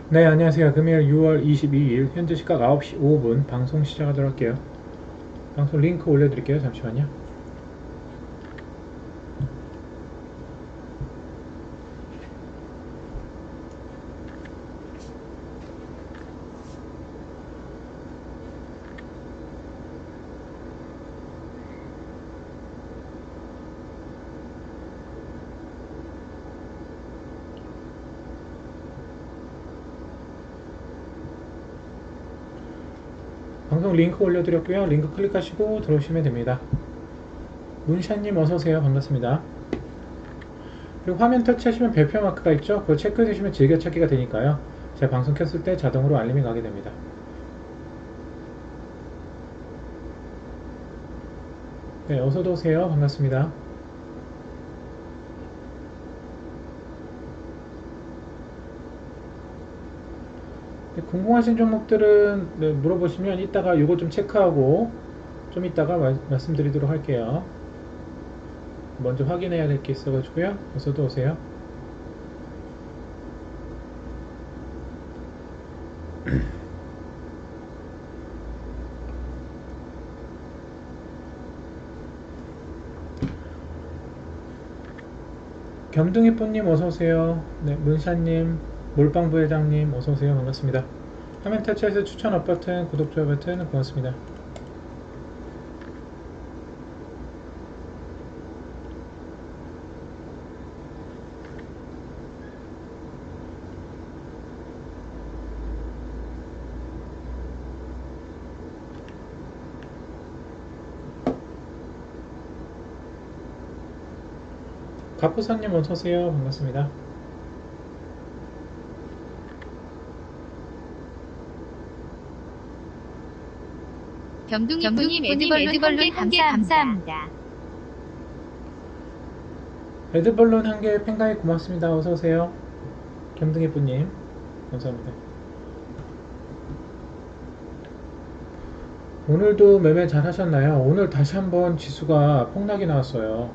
네, 안녕하세요. 금요일 6월 22일 현재 시각 9시 5분 방송 시작하도록 할게요. 방송 링크 올려드릴게요. 잠시만요. 방송 링크 올려드렸고요. 링크 클릭하시고 들어오시면 됩니다. 문샤님 어서오세요. 반갑습니다. 그리고 화면 터치하시면 별표 마크가 있죠? 그거 체크해주시면 즐겨찾기가 되니까요. 제가 방송 켰을 때 자동으로 알림이 가게 됩니다. 네, 어서도 오세요. 반갑습니다. 네, 궁금하신 종목들은 네, 물어보시면 이따가 이거 좀 체크하고 좀 이따가 말씀드리도록 할게요. 먼저 확인해야 될 게 있어가지고요. 어서도 오세요. 겸둥이뽀님 어서오세요. 네, 문샤님, 몰빵부회장님 어서오세요. 반갑습니다. 화면 터치해서 추천 업 버튼, 구독, 좋아요 버튼 고맙습니다. 가포사님 어서오세요. 반갑습니다. 겸둥이님 에드벌룬 한개 감사합니다. 레드벌룬 한개 팬가입 고맙습니다. 어서오세요. 겸둥이뽀님 감사합니다. 오늘도 매매 잘 하셨나요? 오늘 다시 한번 지수가 폭락이 나왔어요.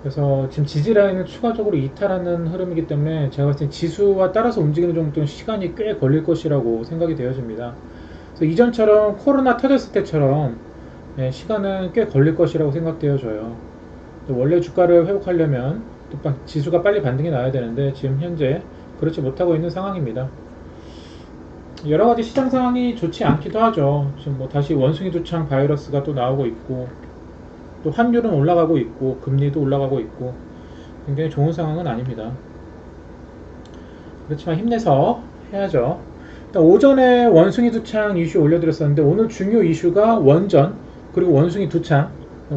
그래서 지금 지지라인을 추가적으로 이탈하는 흐름이기 때문에 제가 봤을 때 지수와 따라서 움직이는 종목들은 시간이 꽤 걸릴 것이라고 생각이 되어집니다. 그래서 이전처럼 코로나 터졌을 때처럼 시간은 꽤 걸릴 것이라고 생각되어져요. 원래 주가를 회복하려면 또 지수가 빨리 반등이 나야 되는데 지금 현재 그렇지 못하고 있는 상황입니다. 여러가지 시장 상황이 좋지 않기도 하죠. 지금 뭐 다시 원숭이 두창 바이러스가 또 나오고 있고 또 환율은 올라가고 있고 금리도 올라가고 있고 굉장히 좋은 상황은 아닙니다. 그렇지만 힘내서 해야죠. 일단 오전에 원숭이 두창 이슈 올려드렸었는데 오늘 중요 이슈가 원전 그리고 원숭이 두창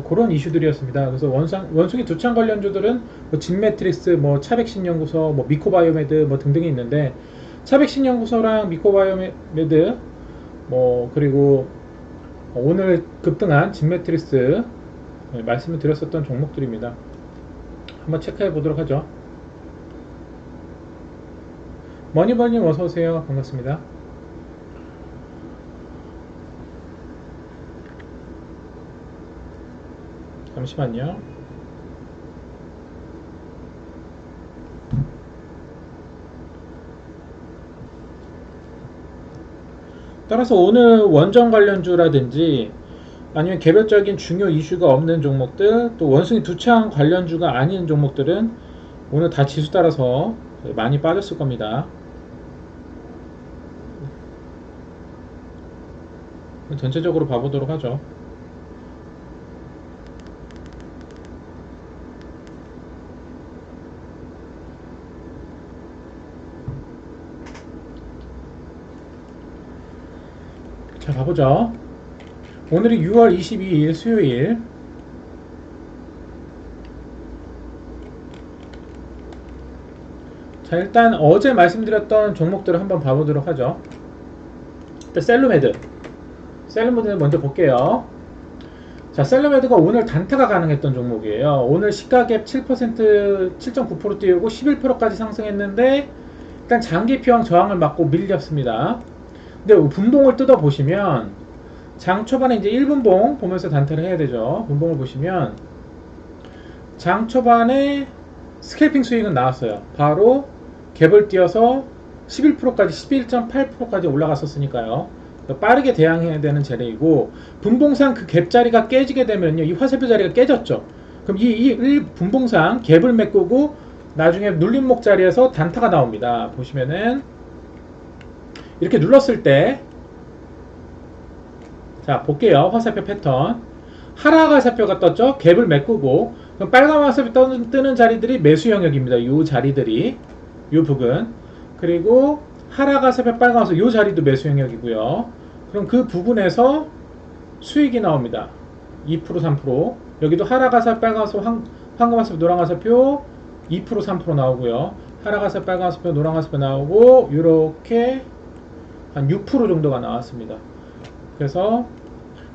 그런 이슈들이었습니다. 그래서 원숭이 두창 관련주들은 뭐 진매트릭스, 뭐 차백신연구소, 뭐 미코바이오메드 뭐 등등이 있는데 차백신연구소랑 미코바이오메드 뭐 그리고 오늘 급등한 진매트릭스 말씀을 드렸었던 종목들입니다. 한번 체크해 보도록 하죠. 머니벌님 어서오세요. 반갑습니다. 잠시만요. 따라서 오늘 원전 관련주라든지 아니면 개별적인 중요 이슈가 없는 종목들 또 원숭이 두창 관련주가 아닌 종목들은 오늘 다 지수 따라서 많이 빠졌을 겁니다. 전체적으로 봐보도록 하죠. 자, 가보죠. 오늘이 6월 22일 수요일. 자, 일단 어제 말씀드렸던 종목들을 한번 봐보도록 하죠. 일단 셀루메드 먼저 볼게요. 자, 셀루메드가 오늘 단타가 가능했던 종목이에요. 오늘 시가갭 7%, 7.9% 띄우고 11%까지 상승했는데 일단 장기 피왕 저항을 맞고 밀렸습니다. 근데 분봉을 뜯어 보시면 장 초반에 이제 1분봉 보면서 단타를 해야 되죠. 분봉을 보시면 장 초반에 스캘핑 스윙은 나왔어요. 바로 갭을 띄어서 11%까지 11.8%까지 올라갔었으니까요. 빠르게 대응해야 되는 자리이고, 분봉상 그 갭 자리가 깨지게 되면요, 이 화살표 자리가 깨졌죠. 그럼 이 분봉상 갭을 메꾸고 나중에 눌림목 자리에서 단타가 나옵니다. 보시면은 이렇게 눌렀을 때, 자 볼게요. 화살표 패턴 하락 화살표가 떴죠. 갭을 메꾸고, 그럼 빨간 화살표 뜨는 자리들이 매수 영역입니다. 요 자리들이, 요 부분. 그리고 하락 화살표 빨간 화살표 요 자리도 매수 영역이고요. 그럼 그 부분에서 수익이 나옵니다. 2% 3%. 여기도 하락 화살표 빨간 화살표 황금 화살표 노란 화살표 2% 3% 나오고요. 하락 화살표 빨간 화살표 노란 화살표 나오고, 요렇게 한 6% 정도가 나왔습니다. 그래서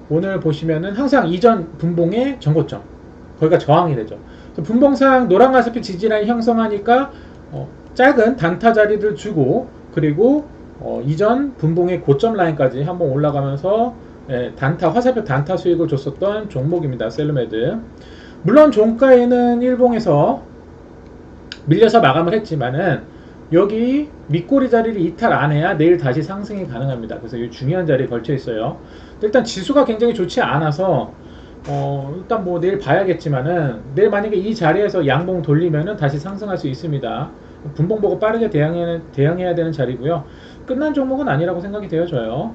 오늘 보시면은 항상 이전 분봉의 전고점, 거기가 저항이 되죠. 분봉상 노란 화살표 지지라인 형성하니까 작은 단타 자리를 주고, 그리고 이전 분봉의 고점 라인까지 한번 올라가면서 단타, 화살표 단타 수익을 줬었던 종목입니다. 셀루메드. 물론 종가에는 일봉에서 밀려서 마감을 했지만은 여기 밑꼬리 자리를 이탈 안 해야 내일 다시 상승이 가능합니다. 그래서 이 중요한 자리에 걸쳐 있어요. 일단 지수가 굉장히 좋지 않아서 일단 뭐 내일 봐야겠지만은, 내일 만약에 이 자리에서 양봉 돌리면은 다시 상승할 수 있습니다. 분봉 보고 빠르게 대응해야 되는 자리고요. 끝난 종목은 아니라고 생각이 되어져요.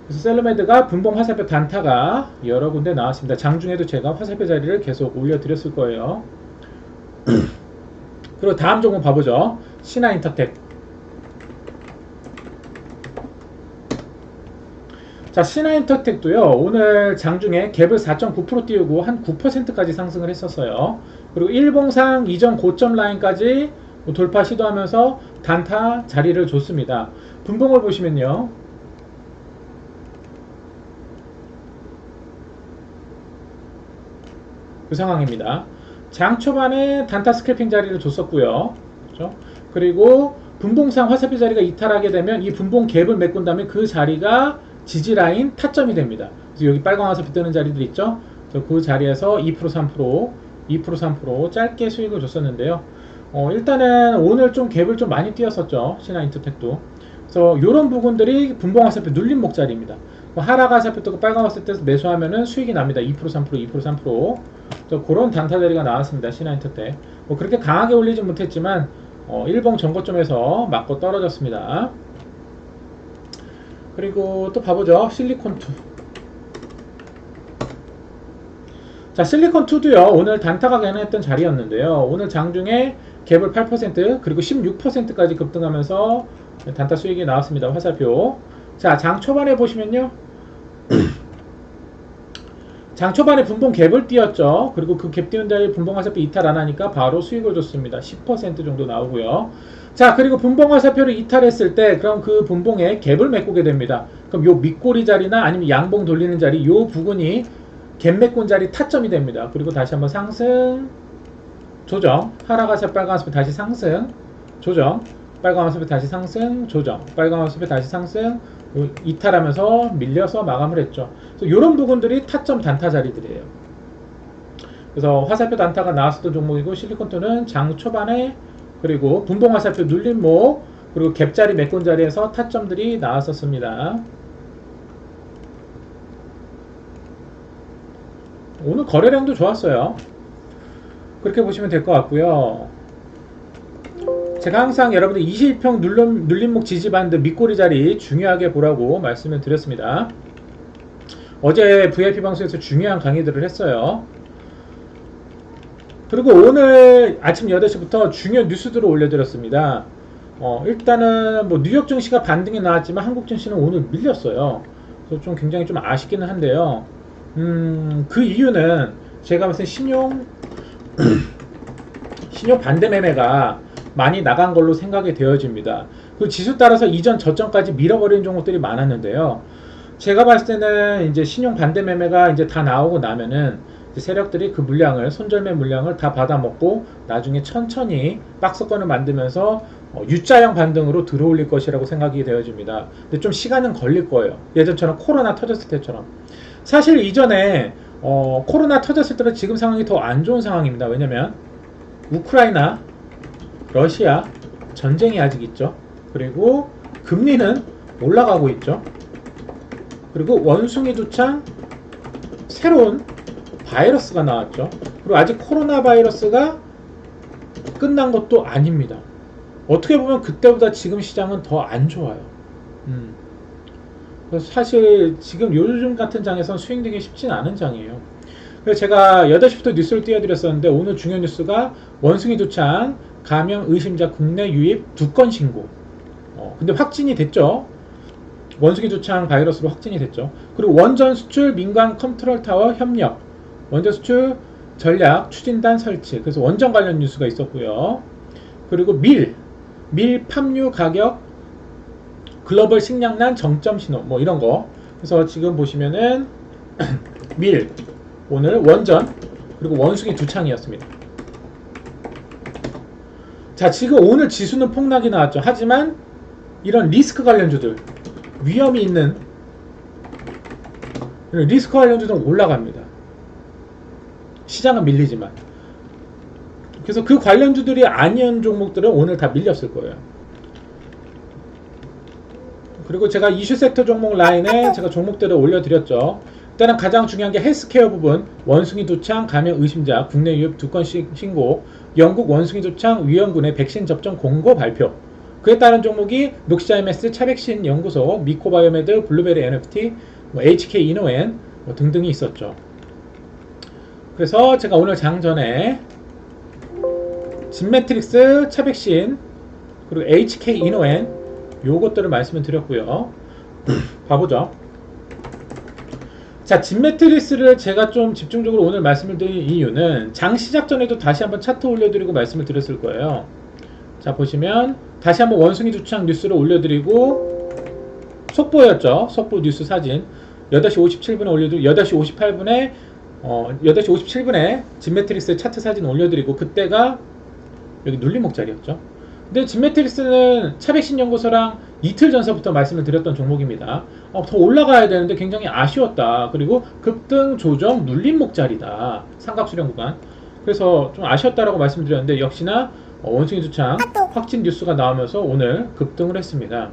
그래서 셀루메드가 분봉 화살표 단타가 여러 군데 나왔습니다. 장중에도 제가 화살표 자리를 계속 올려드렸을 거예요. 그리고 다음 종목 봐보죠. 신한인터텍. 자, 신한인터텍도요, 오늘 장중에 갭을 4.9% 띄우고 한 9%까지 상승을 했었어요. 그리고 일봉상 이전 고점 라인까지 돌파 시도하면서 단타 자리를 줬습니다. 분봉을 보시면요, 그 상황입니다. 장 초반에 단타 스캘핑 자리를 줬었고요. 그렇죠? 그리고 분봉상 화살표 자리가 이탈하게 되면 이 분봉 갭을 메꾼 다음에 그 자리가 지지라인 타점이 됩니다. 그래서 여기 빨간 화살표 뜨는 자리들 있죠? 그 자리에서 2% 3% 2% 3% 짧게 수익을 줬었는데요. 일단은 오늘 좀 갭을 좀 많이 띄었었죠. 신한인터텍도. 그래서 이런 부분들이 분봉 화살표 눌림목 자리입니다. 하락 화살표 뜨고 빨간 화살표 뜨서 매수하면은 수익이 납니다. 2% 3% 2% 3%. 그런 단타 자리가 나왔습니다. 신한인터텍. 그렇게 강하게 올리진 못했지만 일봉 전고점에서 맞고 떨어졌습니다. 그리고 또 봐보죠. 실리콘2. 자, 실리콘2도요, 오늘 단타가 가능했던 자리였는데요. 오늘 장중에 갭을 8% 그리고 16%까지 급등하면서 단타 수익이 나왔습니다. 화살표. 자, 장 초반에 보시면요, 장 초반에 분봉 갭을 띄었죠. 그리고 그 갭 띄운 자리 분봉 화살표 이탈 안 하니까 바로 수익을 줬습니다. 10% 정도 나오고요. 자, 그리고 분봉 화살표를 이탈했을 때 그럼 그 분봉에 갭을 메꾸게 됩니다. 그럼 요 밑꼬리 자리나 아니면 양봉 돌리는 자리, 요 부분이 갭 메꾼 자리 타점이 됩니다. 그리고 다시 한번 상승, 조정, 하락 화살표 빨간 화살표 다시 상승, 조정, 빨간 화살표 다시 상승, 조정, 빨간 화살표 다시 상승, 이탈하면서 밀려서 마감을 했죠. 그래서 이런 부분들이 타점 단타 자리들이에요. 그래서 화살표 단타가 나왔었던 종목이고, 실리콘2는 장 초반에 그리고 분봉 화살표 눌림목 그리고 갭자리 메꾼 자리에서 타점들이 나왔었습니다. 오늘 거래량도 좋았어요. 그렇게 보시면 될 것 같고요. 제가 항상 여러분들 21평 눌림목 지지반드 밑꼬리 자리 중요하게 보라고 말씀을 드렸습니다. 어제 VIP 방송에서 중요한 강의들을 했어요. 그리고 오늘 아침 8시부터 중요한 뉴스들을 올려드렸습니다. 일단은 뭐 뉴욕 증시가 반등이 나왔지만 한국 증시는 오늘 밀렸어요. 그래서 좀 굉장히 좀 아쉽기는 한데요. 그 이유는 제가 봤을 때 신용 반대 매매가 많이 나간 걸로 생각이 되어집니다. 그 지수 따라서 이전 저점까지 밀어버리는 종목들이 많았는데요. 제가 봤을 때는 이제 신용 반대 매매가 이제 다 나오고 나면은 세력들이 그 물량을, 손절매 물량을 다 받아먹고 나중에 천천히 박스권을 만들면서 U자형 반등으로 들어올릴 것이라고 생각이 되어집니다. 근데 좀 시간은 걸릴 거예요. 예전처럼 코로나 터졌을 때처럼. 사실 이전에 코로나 터졌을 때는 지금 상황이 더 안 좋은 상황입니다. 왜냐면 우크라이나, 러시아 전쟁이 아직 있죠. 그리고 금리는 올라가고 있죠. 그리고 원숭이 두창 새로운 바이러스가 나왔죠. 그리고 아직 코로나 바이러스가 끝난 것도 아닙니다. 어떻게 보면 그때보다 지금 시장은 더 안 좋아요. 그래서 사실 지금 요즘 같은 장에선 스윙되기 쉽진 않은 장이에요. 그래서 제가 8시부터 뉴스를 띄워드렸었는데 오늘 중요한 뉴스가 원숭이 두창 감염 의심자 국내 유입 2건 신고. 근데 확진이 됐죠. 원숭이 두창 바이러스로 확진이 됐죠. 그리고 원전 수출 민간 컨트롤 타워 협력, 원전 수출 전략 추진단 설치. 그래서 원전 관련 뉴스가 있었고요. 그리고 밀 팜유 가격 글로벌 식량난 정점 신호 뭐 이런 거. 그래서 지금 보시면은 밀 오늘 원전 그리고 원숭이 두창이었습니다. 자, 지금 오늘 지수는 폭락이 나왔죠. 하지만 이런 리스크 관련주들 위험이 있는 리스크 관련주들은 올라갑니다. 시장은 밀리지만. 그래서 그 관련주들이 아니었는 종목들은 오늘 다 밀렸을 거예요. 그리고 제가 이슈 섹터 종목 라인에 제가 종목들을 올려드렸죠. 일단은 가장 중요한 게 헬스케어 부분, 원숭이 두창 감염 의심자 국내 유입 2건 신고, 영국 원숭이 두창 위험군의 백신 접종 공고 발표. 그에 따른 종목이 녹시자이메스 차백신 연구소, 미코바이오메드, 블루베리 NFT, HK 이노엔 등등이 있었죠. 그래서 제가 오늘 장전에 진매트릭스, 차백신, 그리고 HK 이노엔 요것들을 말씀을 드렸고요. 봐보죠. 자, 진매트릭스를 제가 좀 집중적으로 오늘 말씀을 드린 이유는 장 시작 전에도 다시 한번 차트 올려드리고 말씀을 드렸을 거예요. 자, 보시면 다시 한번 원숭이 두창 뉴스를 올려드리고 속보였죠. 속보 뉴스 사진 8시 57분에 올려드리고 8시 58분에 8시 57분에 진매트릭스 차트 사진 올려드리고 그때가 여기 눌림목 자리였죠. 근데 진매트릭스는 차백신 연구소랑 이틀 전서부터 말씀을 드렸던 종목입니다. 더 올라가야 되는데 굉장히 아쉬웠다. 그리고 급등 조정 눌림목 자리다. 삼각수렴 구간. 그래서 좀 아쉬웠다라고 말씀드렸는데 역시나 원숭이 두창 확진 뉴스가 나오면서 오늘 급등을 했습니다.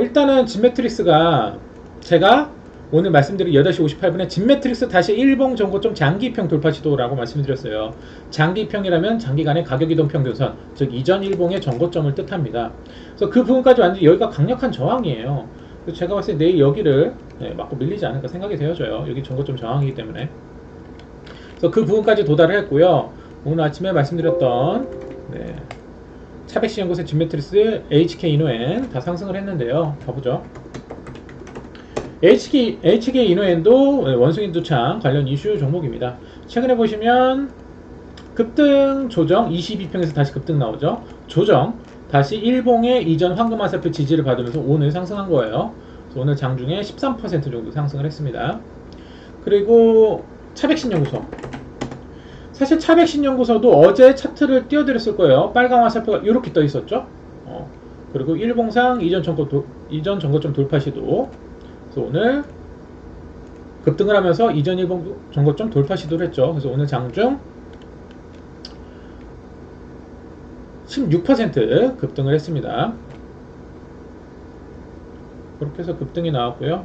일단은 진매트릭스가 제가 오늘 말씀드린 8시 58분에 진매트릭스 다시 일봉 정고점 장기평 돌파 시도라고 말씀드렸어요. 장기평이라면 장기간의 가격이동 평균선, 즉 이전 일봉의 정고점을 뜻합니다. 그래서 그 부분까지 완전히 여기가 강력한 저항이에요. 그래서 제가 봤을 때 내일 여기를 맞고 밀리지 않을까 생각이 되어져요. 여기 정고점 저항이기 때문에. 그래서 그 부분까지 도달을 했고요. 오늘 아침에 말씀드렸던 차백시 연구소 진매트릭스, HK 이노엔 다 상승을 했는데요. 가보죠. HK 이노엔도 원숭이 두창 관련 이슈 종목입니다. 최근에 보시면 급등 조정 22평에서 다시 급등 나오죠. 조정 다시 일봉의 이전 황금 화살표 지지를 받으면서 오늘 상승한 거예요. 그래서 오늘 장중에 13% 정도 상승을 했습니다. 그리고 차백신 연구소, 사실 차백신 연구소도 어제 차트를 띄워드렸을 거예요. 빨간 화살표가 이렇게 떠 있었죠. 그리고 일봉상 이전 정고점 돌파 시도. 그래서 오늘 급등을 하면서 이전 일봉 정고점 돌파 시도를 했죠. 그래서 오늘 장중 16% 급등을 했습니다. 그렇게 해서 급등이 나왔고요.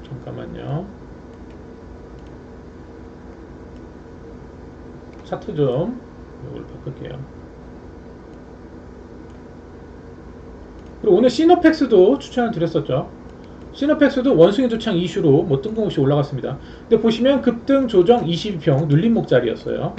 잠깐만요. 차트 좀 이걸 바꿀게요. 그리고 오늘 시노펙스도 추천을 드렸었죠. 시노펙스도 원숭이 두창 이슈로 뜬금없이 올라갔습니다. 근데 보시면 급등 조정 22평 눌림목 자리였어요.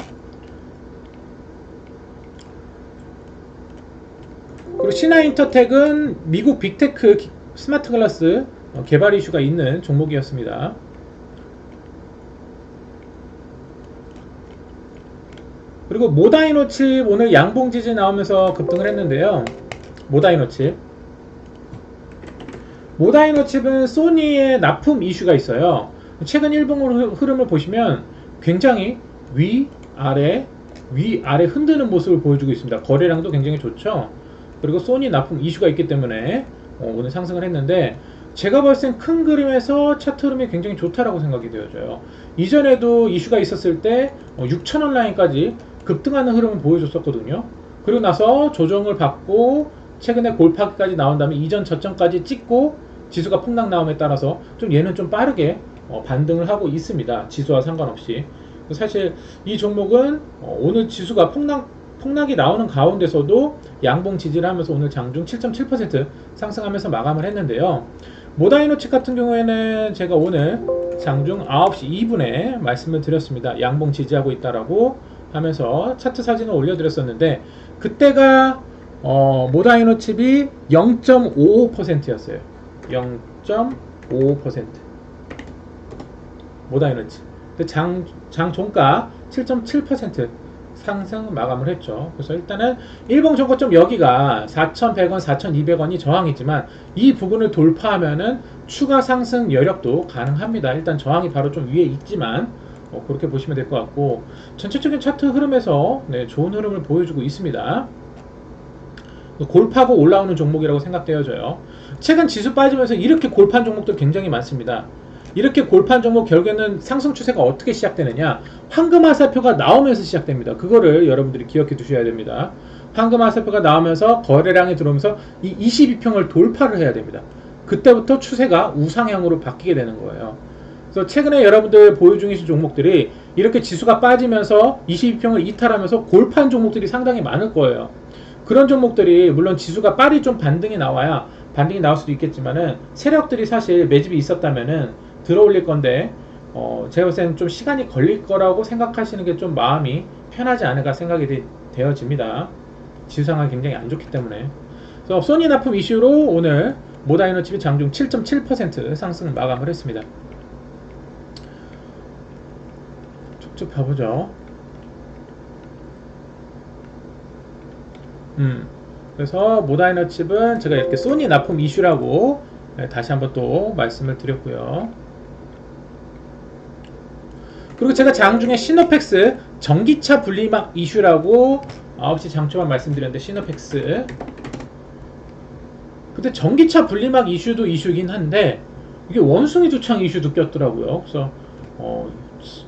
그리고 신화인터텍은 미국 빅테크 스마트 글라스 개발 이슈가 있는 종목이었습니다. 그리고 모다이노칩 오늘 양봉 지지 나오면서 급등을 했는데요. 모다이노칩은 소니의 납품 이슈가 있어요. 최근 일봉 흐름을 보시면 굉장히 위아래 흔드는 모습을 보여주고 있습니다. 거래량도 굉장히 좋죠. 그리고 소니 납품 이슈가 있기 때문에 오늘 상승을 했는데 제가 봤을 땐 큰 그림에서 차트 흐름이 굉장히 좋다라고 생각이 되어져요. 이전에도 이슈가 있었을 때 6,000원 라인까지 급등하는 흐름을 보여줬었거든요. 그리고 나서 조정을 받고 최근에 골파기까지 나온 다음에 이전 저점까지 찍고 지수가 폭락 나옴에 따라서 좀 얘는 좀 빠르게 반등을 하고 있습니다. 지수와 상관없이. 사실 이 종목은 오늘 지수가 폭락이 나오는 가운데서도 양봉 지지를 하면서 오늘 장중 7.7% 상승하면서 마감을 했는데요. 모다이노칩 같은 경우에는 제가 오늘 장중 9시 2분에 말씀을 드렸습니다. 양봉 지지하고 있다라고 하면서 차트 사진을 올려드렸었는데 그때가 모다이노칩이 0.55%였어요. 0.55% 모다이노칩. 장 종가 7.7% 상승 마감을 했죠. 그래서 일단은 일봉 정고점 여기가 4,100원, 4,200원이 저항이지만 이 부분을 돌파하면은 추가 상승 여력도 가능합니다. 일단 저항이 바로 좀 위에 있지만 그렇게 보시면 될 것 같고 전체적인 차트 흐름에서 좋은 흐름을 보여주고 있습니다. 골파고 올라오는 종목이라고 생각되어져요. 최근 지수 빠지면서 이렇게 골판 종목들 굉장히 많습니다. 이렇게 골판 종목 결국에는 상승 추세가 어떻게 시작되느냐, 황금화살표가 나오면서 시작됩니다. 그거를 여러분들이 기억해 두셔야 됩니다. 황금화살표가 나오면서 거래량이 들어오면서 이 22평을 돌파를 해야 됩니다. 그때부터 추세가 우상향으로 바뀌게 되는 거예요. 그래서 최근에 여러분들 보유 중이신 종목들이 이렇게 지수가 빠지면서 22평을 이탈하면서 골판 종목들이 상당히 많을 거예요. 그런 종목들이 물론 지수가 빨리 좀 반등이 나와야 반등이 나올 수도 있겠지만은 세력들이 사실 매집이 있었다면은 들어올릴 건데 제가 봤을 때는 좀 시간이 걸릴 거라고 생각하시는 게 좀 마음이 편하지 않을까 생각이 되어집니다. 지수 상황이 굉장히 안 좋기 때문에. 그래서 소니 납품 이슈로 오늘 모다이노칩이 장중 7.7% 상승을 마감을 했습니다. 쭉쭉 봐보죠. 그래서 모다이노칩은 제가 이렇게 소니 납품 이슈라고 다시 한번 또 말씀을 드렸고요. 그리고 제가 장중에 시노펙스 전기차 분리막 이슈라고 9시 장초반 말씀드렸는데 시노펙스 근데 전기차 분리막 이슈도 이슈긴 한데 이게 원숭이 두창 이슈도 꼈더라고요. 그래서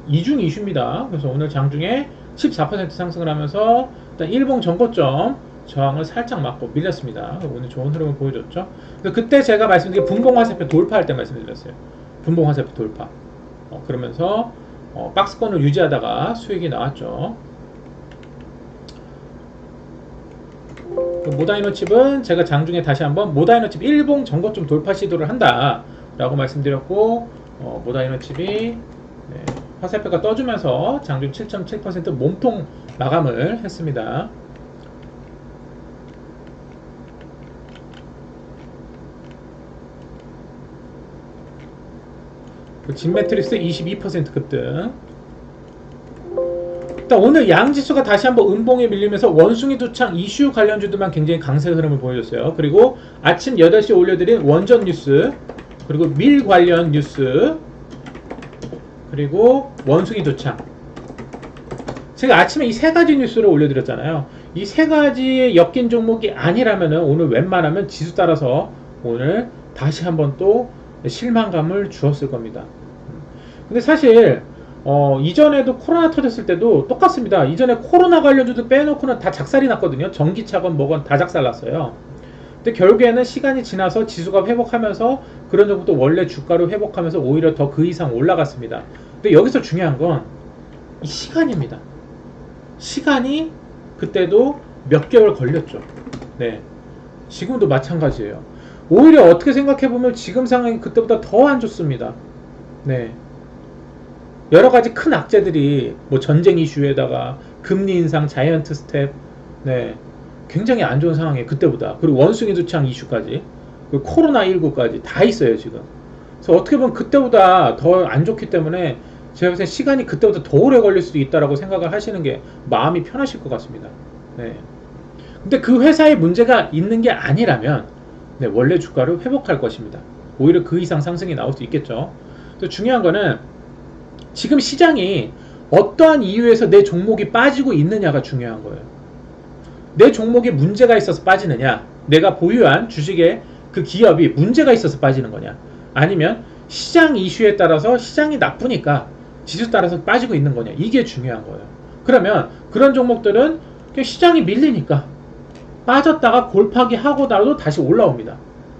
이중 이슈입니다. 그래서 오늘 장중에 14% 상승을 하면서 일단 일봉 전고점 저항을 살짝 맞고 밀렸습니다. 오늘 좋은 흐름을 보여줬죠. 그때 제가 말씀드린 게 분봉화살표 돌파할 때 말씀드렸어요. 분봉화살표 돌파. 그러면서 박스권을 유지하다가 수익이 나왔죠. 모다이노칩은 제가 장중에 다시 한번 모다이노칩 일봉 전고점 돌파 시도를 한다 라고 말씀드렸고 모다이노칩이 화살표가 떠주면서 장중 7.7% 몸통 마감을 했습니다. 진매트릭스 22% 급등. 일단 오늘 양지수가 다시 한번 음봉에 밀리면서 원숭이 두창 이슈 관련주들만 굉장히 강세 흐름을 보여줬어요. 그리고 아침 8시에 올려드린 원전 뉴스, 그리고 밀 관련 뉴스, 그리고 원숭이 두창. 제가 아침에 이 세 가지 뉴스를 올려드렸잖아요. 이 세 가지 엮인 종목이 아니라면 오늘 웬만하면 지수 따라서 오늘 다시 한번 또 실망감을 주었을 겁니다. 근데 사실 이전에도 코로나 터졌을 때도 똑같습니다. 이전에 코로나 관련주도 빼놓고는 다 작살이 났거든요. 전기차건 뭐건 다 작살 났어요. 근데 결국에는 시간이 지나서 지수가 회복하면서 그런 정도 원래 주가로 회복하면서 오히려 더 그 이상 올라갔습니다. 근데 여기서 중요한 건 이 시간입니다. 시간이 그때도 몇 개월 걸렸죠. 네, 지금도 마찬가지예요. 오히려 어떻게 생각해보면 지금 상황이 그때보다 더 안 좋습니다. 네. 여러가지 큰 악재들이 뭐 전쟁 이슈에다가 금리 인상, 자이언트 스텝, 네, 굉장히 안 좋은 상황이에요. 그때보다. 그리고 원숭이 두창 이슈까지, 그리고 코로나19까지 다 있어요 지금. 그래서 어떻게 보면 그때보다 더 안 좋기 때문에 제가 볼 때 시간이 그때보다 더 오래 걸릴 수도 있다라고 생각을 하시는 게 마음이 편하실 것 같습니다. 네. 근데 그 회사에 문제가 있는 게 아니라면 네, 원래 주가를 회복할 것입니다. 오히려 그 이상 상승이 나올 수 있겠죠. 중요한 거는 지금 시장이 어떠한 이유에서 내 종목이 빠지고 있느냐가 중요한 거예요. 내 종목에 문제가 있어서 빠지느냐, 내가 보유한 주식에 그 기업이 문제가 있어서 빠지는 거냐, 아니면 시장 이슈에 따라서 시장이 나쁘니까 지수 따라서 빠지고 있는 거냐, 이게 중요한 거예요. 그러면 그런 종목들은 시장이 밀리니까 빠졌다가 골파기 하고 나도 다시 올라옵니다.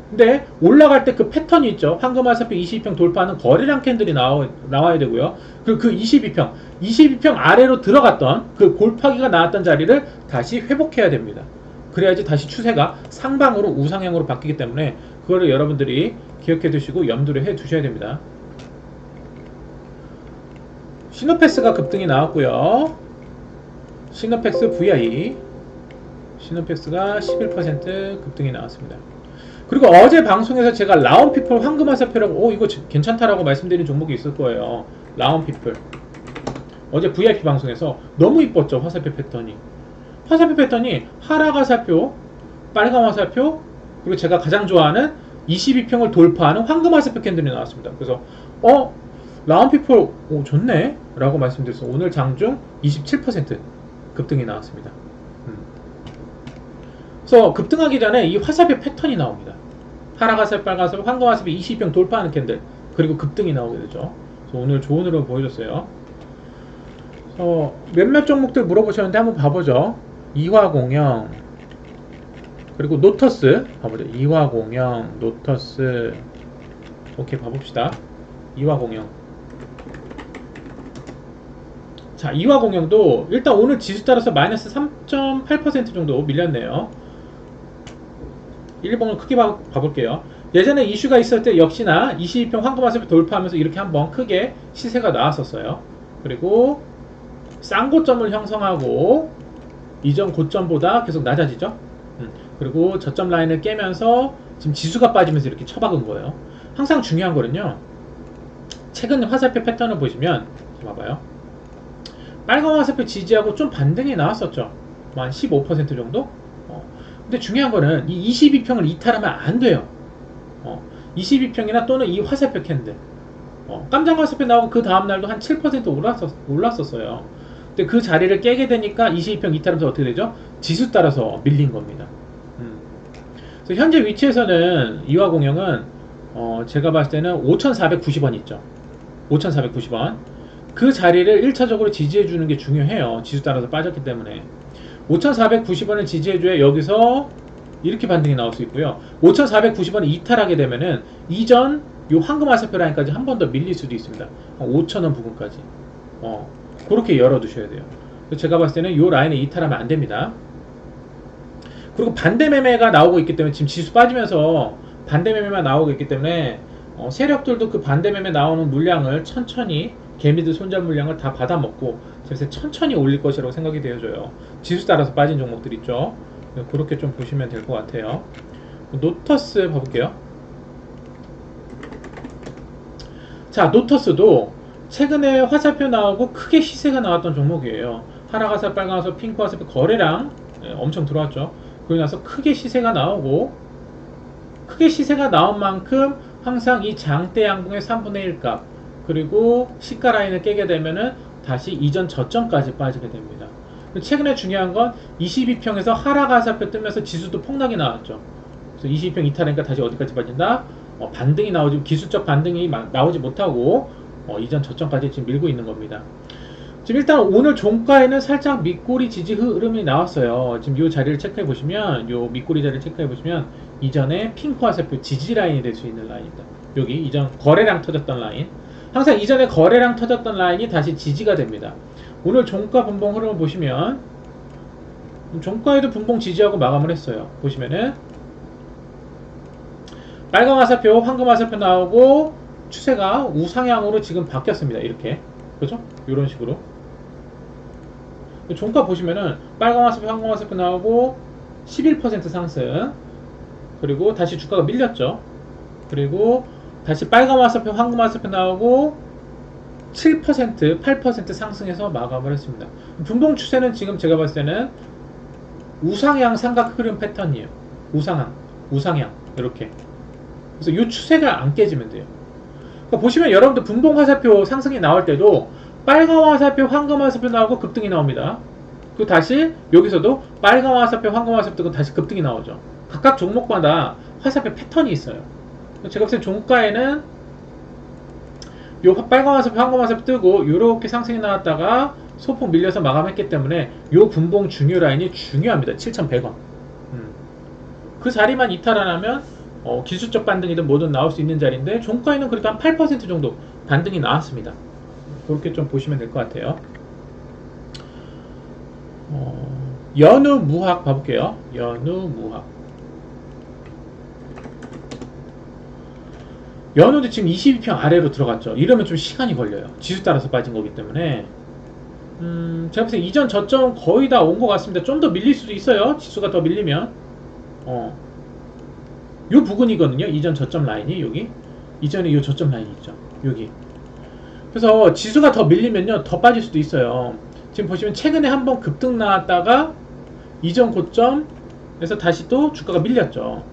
근데 올라갈 때 그 패턴이 있죠. 황금화살표 22평 돌파하는 거래량 캔들이 나와야 되고요. 그리고 그 22평 아래로 들어갔던 그 골파기가 나왔던 자리를 다시 회복해야 됩니다. 그래야지 다시 추세가 상방으로 우상향으로 바뀌기 때문에 그거를 여러분들이 기억해 두시고 염두를 해 두셔야 됩니다. 시노패스가 급등이 나왔고요. 시노패스 VI 시노패스가 11% 급등이 나왔습니다. 그리고 어제 방송에서 제가 라운피플 황금화살표라고 이거 괜찮다라고 말씀드린 종목이 있을 거예요. 라운피플 어제 VIP 방송에서 너무 이뻤죠. 화살표 패턴이 하락 화살표, 빨간 화살표, 그리고 제가 가장 좋아하는 22평을 돌파하는 황금 화살표 캔들이 나왔습니다. 그래서 라운피플 좋네 라고 말씀드렸어요. 오늘 장중 27% 급등이 나왔습니다. 그래서 급등하기 전에 이 화살표 패턴이 나옵니다. 하락 화살표, 빨간 화살표, 황금 화살표 22평 돌파하는 캔들, 그리고 급등이 나오게 되죠. 그래서 오늘 좋은 흐름 보여줬어요. 몇몇 종목들 물어보셨는데 한번 봐보죠. 이화공영, 그리고 노터스 봐보죠. 이화공영, 노터스. 오케이, 봐봅시다. 이화공영. 자, 이화공영도 일단 오늘 지수 따라서 마이너스 3.8% 정도 밀렸네요. 1번을 크게 봐볼게요. 예전에 이슈가 있을 때 역시나 22평 황금화살표 돌파하면서 이렇게 한번 크게 시세가 나왔었어요. 그리고 싼 고점을 형성하고 이전 고점보다 계속 낮아지죠. 그리고 저점 라인을 깨면서 지금 지수가 빠지면서 이렇게 쳐박은 거예요. 항상 중요한 거는요, 최근 화살표 패턴을 보시면 봐봐요. 빨간 화살표 지지하고 좀 반등이 나왔었죠. 한 15% 정도? 근데 중요한 거는 이 22평을 이탈하면 안 돼요. 22평이나 또는 이 화살표 캔들. 깜장 화살표 나오고 그 다음날도 한 7% 올랐었어요. 근데 그 자리를 깨게 되니까 22평 이탈하면서 어떻게 되죠? 지수 따라서 밀린 겁니다. 그래서 현재 위치에서는 이화공영은 제가 봤을 때는 5,490원 있죠. 5,490원. 그 자리를 1차적으로 지지해주는 게 중요해요. 지수 따라서 빠졌기 때문에. 5,490원을 지지해줘야 여기서 이렇게 반등이 나올 수 있고요. 5,490원을 이탈하게 되면은 이전 요 황금 화살표 라인까지 한 번 더 밀릴 수도 있습니다. 5,000원 부근까지. 그렇게 열어두셔야 돼요. 제가 봤을 때는 요 라인에 이탈하면 안 됩니다. 그리고 반대 매매가 나오고 있기 때문에 지금 지수 빠지면서 반대 매매가 나오고 있기 때문에 세력들도 그 반대 매매 나오는 물량을 천천히 개미들 손절 물량을 다 받아먹고 그래서 천천히 올릴 것이라고 생각이 되어져요. 지수 따라서 빠진 종목들 있죠. 그렇게 좀 보시면 될 것 같아요. 노터스 봐볼게요. 자, 노터스도 최근에 화살표 나오고 크게 시세가 나왔던 종목이에요. 하락 화살표, 빨간 화살표, 핑크 화살표 거래량 엄청 들어왔죠. 그러고 나서 크게 시세가 나오고, 크게 시세가 나온 만큼 항상 이 장대 양봉의 3분의 1 값, 그리고 시가 라인을 깨게 되면은 다시 이전 저점까지 빠지게 됩니다. 최근에 중요한 건 22평에서 하락 화살표 뜨면서 지수도 폭락이 나왔죠. 그래서 22평 이탈하니까 다시 어디까지 빠진다? 반등이 나오지, 기술적 반등이 나오지 못하고 이전 저점까지 지금 밀고 있는 겁니다. 지금 일단 오늘 종가에는 살짝 밑꼬리 지지 흐름이 나왔어요. 지금 이 자리를 체크해 보시면, 요 밑꼬리 자리를 체크해 보시면 이전에 핑크 화살표 지지 라인이 될 수 있는 라인입니다. 여기 이전 거래량 터졌던 라인, 항상 이전에 거래량 터졌던 라인이 다시 지지가 됩니다. 오늘 종가 분봉 흐름을 보시면 종가에도 분봉 지지하고 마감을 했어요. 보시면은 빨간 화살표, 황금 화살표 나오고 추세가 우상향으로 지금 바뀌었습니다. 이렇게, 그죠? 이런 식으로 종가 보시면은 빨간 화살표, 황금 화살표 나오고 11% 상승, 그리고 다시 주가가 밀렸죠. 그리고 다시 빨간 화살표, 황금 화살표 나오고 7%, 8% 상승해서 마감을 했습니다. 분봉 추세는 지금 제가 봤을 때는 우상향 삼각 흐름 패턴이에요. 우상향 이렇게. 그래서 이 추세가 안 깨지면 돼요. 그러니까 보시면 여러분들 분봉 화살표 상승이 나올 때도 빨간 화살표, 황금 화살표 나오고 급등이 나옵니다. 그리고 다시 여기서도 빨간 화살표, 황금 화살표 뜨고 다시 급등이 나오죠. 각각 종목마다 화살표 패턴이 있어요. 제가 봤을 때 종가에는 요 빨간 화살표, 황금 화살표 뜨고 요렇게 상승이 나왔다가 소폭 밀려서 마감했기 때문에 요 분봉 중요 라인이 중요합니다. 7,100원. 그 자리만 이탈 안 하면 기술적 반등이든 뭐든 나올 수 있는 자리인데 종가에는 그래도 한 8% 정도 반등이 나왔습니다. 그렇게 좀 보시면 될 것 같아요. 연우 무학 봐볼게요. 연우 무학. 연우도 지금 22평 아래로 들어갔죠. 이러면 좀 시간이 걸려요. 지수 따라서 빠진 거기 때문에. 제가 볼때 이전 저점 거의 다 온 것 같습니다. 좀 더 밀릴 수도 있어요. 지수가 더 밀리면. 요 부근이거든요. 이전 저점 라인이 여기. 이전에 요 저점 라인이 있죠. 여기. 그래서 지수가 더 밀리면요. 더 빠질 수도 있어요. 지금 보시면 최근에 한번 급등 나왔다가 이전 고점에서 다시 또 주가가 밀렸죠.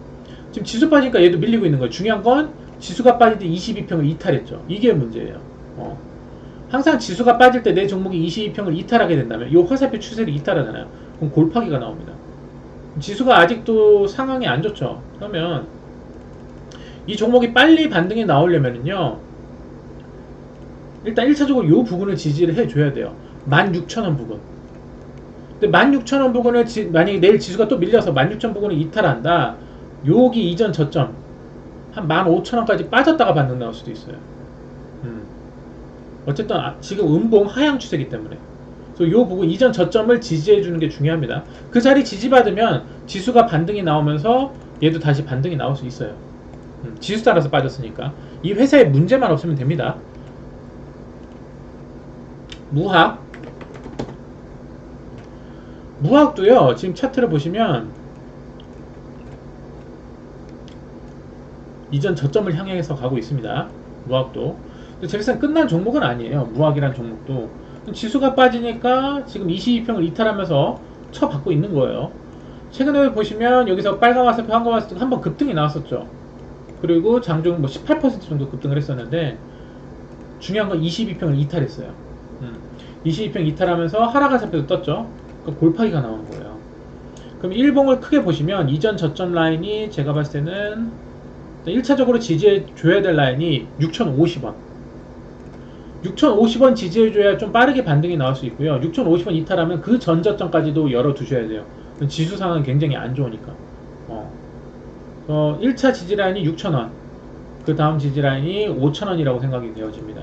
지금 지수 빠지니까 얘도 밀리고 있는 거예요. 중요한 건 지수가 빠질 때 22평을 이탈했죠. 이게 문제예요. 항상 지수가 빠질 때 내 종목이 22평을 이탈하게 된다면 이 화살표 추세를 이탈하잖아요. 그럼 골파기가 나옵니다. 지수가 아직도 상황이 안 좋죠. 그러면 이 종목이 빨리 반등이 나오려면요 일단 1차적으로 이 부분을 지지를 해줘야 돼요. 16,000원 부근. 근데 16,000원 부근을 만약에 내일 지수가 또 밀려서 16,000원 부근을 이탈한다. 여기 이전 저점 한 15,000원까지 빠졌다가 반등 나올 수도 있어요. 어쨌든 지금 음봉 하향 추세이기 때문에 그래서 요 부분 이전 저점을 지지해 주는 게 중요합니다. 그 자리 지지받으면 지수가 반등이 나오면서 얘도 다시 반등이 나올 수 있어요. 지수 따라서 빠졌으니까 이 회사에 문제만 없으면 됩니다. 무학도요 지금 차트를 보시면 이전 저점을 향해서 가고 있습니다. 무학도 제일상 끝난 종목은 아니에요. 무학이란 종목도 지수가 빠지니까 지금 22평을 이탈하면서 쳐받고 있는 거예요. 최근에 보시면 여기서 빨간 화살표 황금 화살표 한번 급등이 나왔었죠. 그리고 장중 18% 정도 급등을 했었는데 중요한 건 22평을 이탈했어요. 22평 이탈하면서 하락 화살표도 떴죠. 그 골파기가 나오는 거예요. 그럼 일봉을 크게 보시면 이전 저점 라인이 제가 봤을 때는 1차적으로 지지해 줘야 될 라인이 6,050원 6,050원 지지해줘야 좀 빠르게 반등이 나올 수 있고요. 6,050원 이탈하면 그 전 저점까지도 열어두셔야 돼요. 지수 상황은 굉장히 안 좋으니까. 1차 지지라인이 6,000원, 그 다음 지지라인이 5,000원이라고 생각이 되어집니다.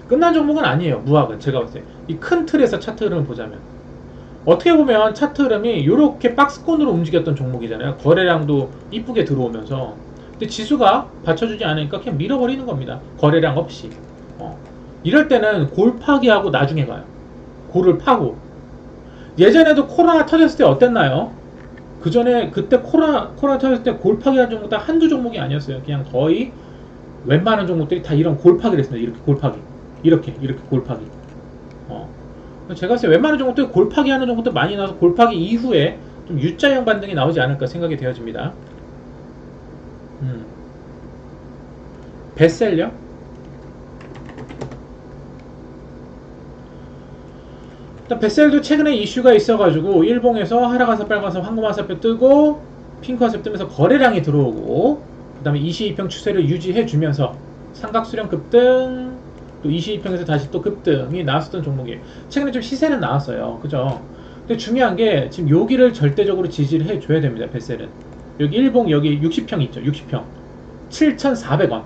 끝난 종목은 아니에요. 무학은 제가 봤을 때 이 큰 틀에서 차트 흐름을 보자면 어떻게 보면 차트 흐름이 이렇게 박스권으로 움직였던 종목이잖아요. 거래량도 이쁘게 들어오면서 근데 지수가 받쳐주지 않으니까 그냥 밀어버리는 겁니다. 거래량 없이. 이럴 때는 골 파기하고 나중에 가요. 골을 파고. 예전에도 코로나 터졌을 때 어땠나요? 그 전에 그때 코로나 터졌을 때 골 파기한 종목 다 한두 종목이 아니었어요. 그냥 거의 웬만한 종목들이 다 이런 골 파기를 했습니다. 이렇게 골 파기. 이렇게 골 파기. 제가 봤을 때 웬만한 종목들 골 파기 하는 종목들 많이 나와서 골 파기 이후에 좀 U자형 반등이 나오지 않을까 생각이 되어집니다. 베셀요? 일단 베셀도 최근에 이슈가 있어가지고 일봉에서 하락화살, 빨간화살, 황금화살표 뜨고 핑크화살표 뜨면서 거래량이 들어오고 그 다음에 22평 추세를 유지해주면서 삼각수렴 급등 또 22평에서 다시 또 급등이 나왔었던 종목이에요. 최근에 좀 시세는 나왔어요. 그죠? 근데 중요한 게 지금 여기를 절대적으로 지지를 해줘야 됩니다. 베셀은 여기 일봉 여기 60평 있죠. 60평 7,400원